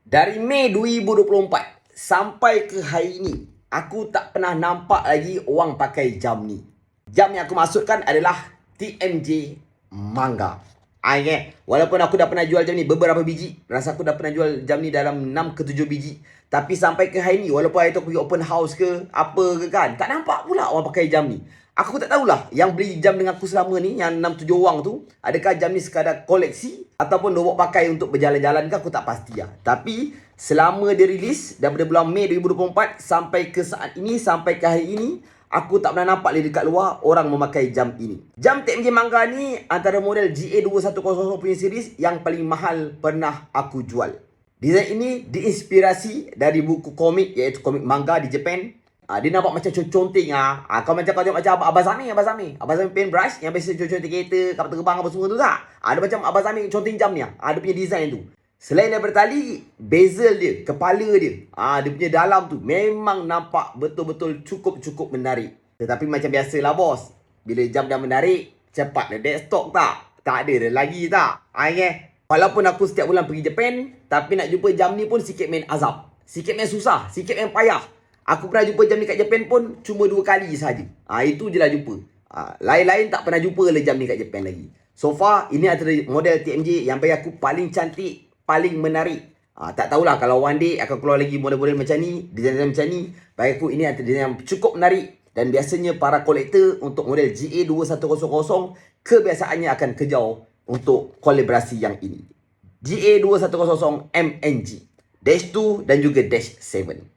Dari Mei 2024 sampai ke hari ini, aku tak pernah nampak lagi orang pakai jam ni. Jam yang aku maksudkan adalah TMJ Manga. Walaupun aku dah pernah jual jam ni beberapa biji, rasa aku dah pernah jual jam ni dalam 6 ke 7 biji. Tapi sampai ke hari ni, walaupun hari tu aku pergi open house ke, apa ke kan, tak nampak pula orang pakai jam ni. Aku tak tahulah yang beli jam dengan aku selama ni, yang 6-7 orang tu, adakah jam ni sekadar koleksi ataupun dia bawa pakai untuk berjalan-jalan ke, aku tak pasti lah. Tapi selama dia rilis daripada bulan Mei 2024 sampai ke saat ini, sampai ke hari ini, aku tak pernah nampak dekat luar orang memakai jam ini. Jam TMJ Manga ni antara model GA2100 punya series yang paling mahal pernah aku jual. Desain ini diinspirasi dari buku komik, iaitu komik manga di Japan. Dia nampak macam conteng. Kau macam Abang Sami paintbrush yang biasa conteng kereta, kapal terbang apa semua tu tak? Dia macam Abang Sami conteng jam ni. Dia punya design tu. Selain daripada tali, bezel dia, kepala dia, dia punya dalam tu memang nampak betul-betul cukup menarik. Tetapi macam biasalah bos, bila jam dah menarik, cepat dah dead stock tak? Tak ada dah lagi tak? Walaupun aku setiap bulan pergi Japan, tapi nak jumpa jam ni pun sikit main azab. Sikit main susah, sikit main payah. Aku pernah jumpa jam ni kat Japan pun cuma 2 kali sahaja. Itu je lah jumpa. Lain-lain tak pernah jumpa lah jam ni kat Japan lagi. So far, ini antara model TMJ yang bagi aku paling cantik, paling menarik. Tak tahulah kalau one day akan keluar lagi model-model macam ni, design macam ni. Bagi aku ini antara design yang cukup menarik. Dan biasanya para kolektor untuk model GA2100 kebiasaannya akan kejar untuk kolaborasi yang ini. GA2100 MNG, Dash 2 dan juga Dash 7.